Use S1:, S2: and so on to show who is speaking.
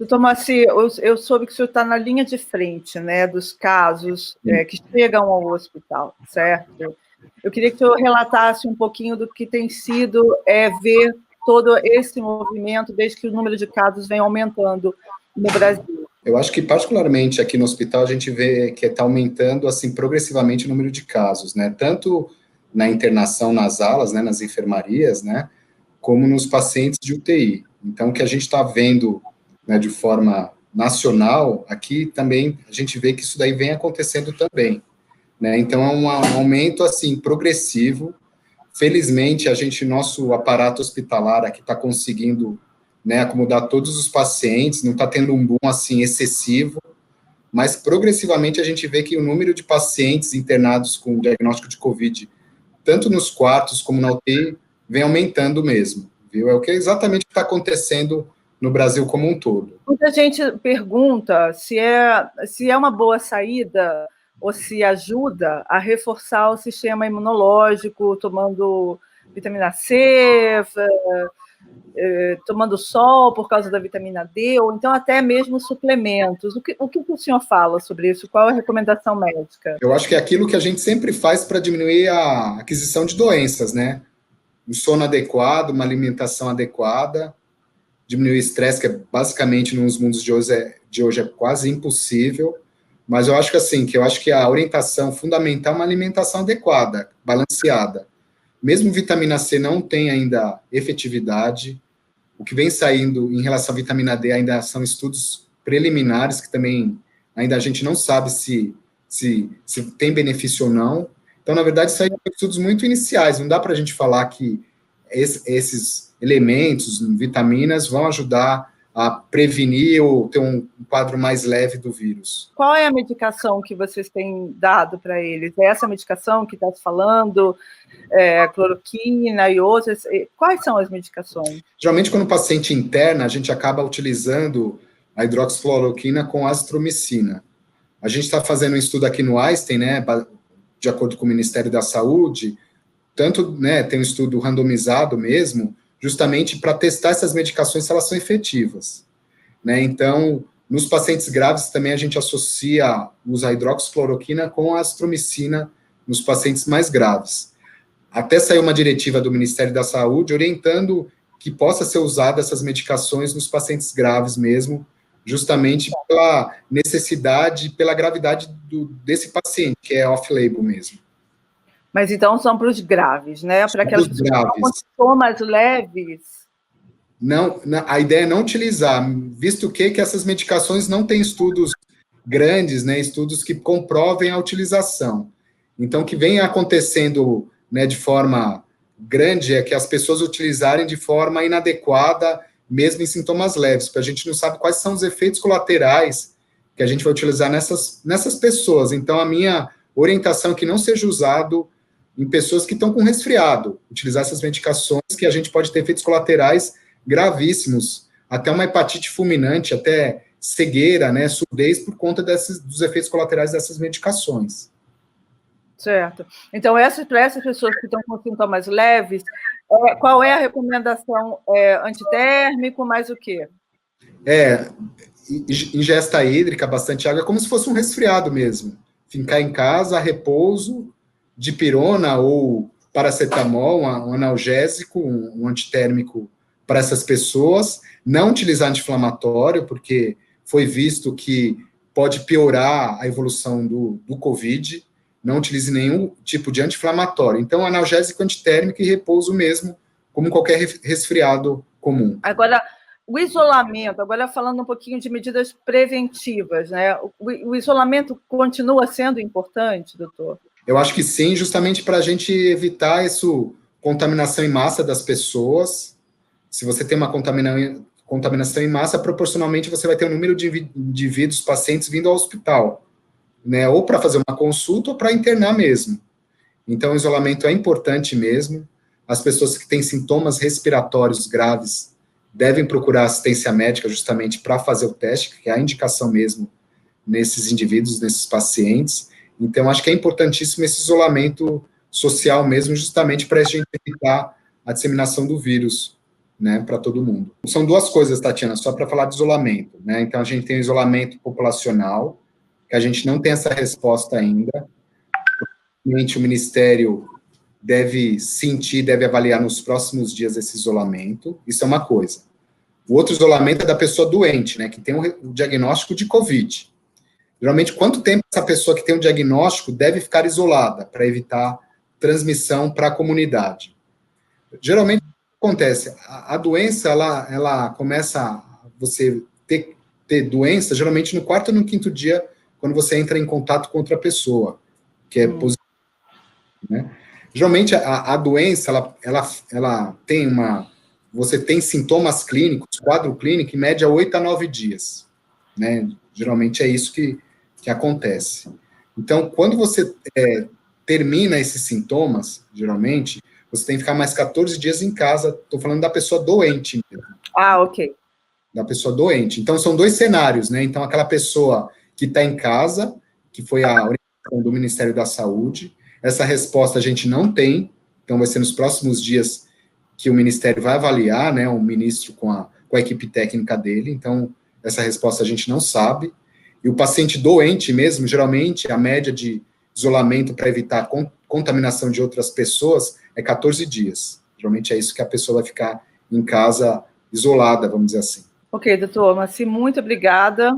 S1: Doutor Moacir, eu soube que o senhor está na linha de frente, né, dos casos que chegam ao hospital, certo? Eu queria que o senhor relatasse um pouquinho do que tem sido ver todo esse movimento desde que o número de casos vem aumentando no Brasil.
S2: Eu acho que, particularmente, aqui no hospital, a gente vê que está aumentando, assim, progressivamente o número de casos, né? Tanto na internação nas alas, né, nas enfermarias, né, como nos pacientes de UTI. Então, o que a gente está vendo, né, de forma nacional, aqui também a gente vê que isso daí vem acontecendo também, né? Então, é um aumento, assim, progressivo. Felizmente, nosso aparato hospitalar aqui está conseguindo, né, acomodar todos os pacientes, não está tendo um boom, assim, excessivo, mas progressivamente a gente vê que o número de pacientes internados com diagnóstico de COVID, tanto nos quartos como na UTI, vem aumentando mesmo, viu? É o que exatamente está acontecendo no Brasil como um todo.
S1: Muita gente pergunta se é uma boa saída ou se ajuda a reforçar o sistema imunológico, tomando vitamina C, tomando sol por causa da vitamina D, ou então até mesmo suplementos. O que o senhor fala sobre isso? Qual é a recomendação médica?
S2: Eu acho que é aquilo que a gente sempre faz para diminuir a aquisição de doenças, né? Um sono adequado, uma alimentação adequada, diminuir o estresse, que é basicamente nos mundos de hoje é quase impossível, mas eu acho que assim, que a orientação fundamental é uma alimentação adequada, balanceada. Mesmo vitamina C não tem ainda efetividade, o que vem saindo em relação à vitamina D ainda são estudos preliminares, que também ainda a gente não sabe se tem benefício ou não. Então, na verdade, isso aí são estudos muito iniciais, não dá para a gente falar que esses elementos, vitaminas, vão ajudar a prevenir ou ter um quadro mais leve do vírus.
S1: Qual é a medicação que vocês têm dado para eles? É essa medicação que está se falando, cloroquina e outras? Quais são as medicações?
S2: Geralmente, quando o paciente interna, a gente acaba utilizando a hidroxicloroquina com azitromicina. A gente está fazendo um estudo aqui no Einstein, né, de acordo com o Ministério da Saúde, tanto, né, tem um estudo randomizado mesmo, justamente para testar essas medicações se elas são efetivas, né? Então, nos pacientes graves também a gente usa a hidroxicloroquina com a azitromicina nos pacientes mais graves. Até saiu uma diretiva do Ministério da Saúde orientando que possa ser usada essas medicações nos pacientes graves mesmo, justamente pela necessidade, pela gravidade desse paciente, que é off-label mesmo.
S1: Mas então são para os graves, né? Para aquelas pessoas que estão com sintomas leves.
S2: Não, a ideia é não utilizar, visto que essas medicações não têm estudos grandes, né? Estudos que comprovem a utilização. Então, o que vem acontecendo, né, de forma grande é que as pessoas utilizarem de forma inadequada, mesmo em sintomas leves, porque a gente não sabe quais são os efeitos colaterais que a gente vai utilizar nessas pessoas. Então, a minha orientação é que não seja usado em pessoas que estão com resfriado, utilizar essas medicações que a gente pode ter efeitos colaterais gravíssimos, até uma hepatite fulminante, até cegueira, né, surdez, por conta dos efeitos colaterais dessas medicações.
S1: Certo. Então, para essas pessoas que estão com sintomas leves, qual é a recomendação? Antitérmico, mais o quê?
S2: Ingesta hídrica, bastante água, é como se fosse um resfriado mesmo. Ficar em casa, repouso, dipirona ou paracetamol, um analgésico, um antitérmico para essas pessoas, não utilizar anti-inflamatório, porque foi visto que pode piorar a evolução do COVID, não utilize nenhum tipo de anti-inflamatório. Então, analgésico, antitérmico e repouso mesmo, como qualquer resfriado comum.
S1: Agora, o isolamento, agora falando um pouquinho de medidas preventivas, né? O isolamento continua sendo importante, doutor?
S2: Eu acho que sim, justamente para a gente evitar essa contaminação em massa das pessoas. Se você tem uma contaminação em massa, proporcionalmente você vai ter um número de indivíduos, pacientes vindo ao hospital, né? Ou para fazer uma consulta ou para internar mesmo. Então, o isolamento é importante mesmo. As pessoas que têm sintomas respiratórios graves devem procurar assistência médica justamente para fazer o teste, que é a indicação mesmo nesses indivíduos, nesses pacientes. Então, acho que é importantíssimo esse isolamento social mesmo, justamente para a gente evitar a disseminação do vírus né, para todo mundo. São duas coisas, Tatiana, só para falar de isolamento, né? Então, a gente tem o isolamento populacional, que a gente não tem essa resposta ainda. O Ministério deve sentir, deve avaliar nos próximos dias esse isolamento. Isso é uma coisa. O outro isolamento é da pessoa doente, né, que tem o diagnóstico de Covid. Geralmente, quanto tempo essa pessoa que tem um diagnóstico deve ficar isolada para evitar transmissão para a comunidade? Geralmente, o que acontece? A doença, ela começa a você ter doença, geralmente no quarto ou no quinto dia, quando você entra em contato com outra pessoa, que é positiva, né? Geralmente, a doença, ela tem você tem sintomas clínicos, quadro clínico, em média, 8 a 9 dias, né? Geralmente é isso que acontece. Então, quando você termina esses sintomas, geralmente, você tem que ficar mais 14 dias em casa. Estou falando da pessoa doente mesmo.
S1: Ah, ok.
S2: Da pessoa doente. Então, são dois cenários, né? Então, aquela pessoa que está em casa, que foi a orientação do Ministério da Saúde, essa resposta a gente não tem, então vai ser nos próximos dias que o Ministério vai avaliar, né, o ministro com a equipe técnica dele, então essa resposta a gente não sabe. E o paciente doente mesmo, geralmente, a média de isolamento para evitar a contaminação de outras pessoas é 14 dias. Geralmente é isso que a pessoa vai ficar em casa isolada, vamos dizer assim.
S1: Ok, doutor, Maci, muito obrigada.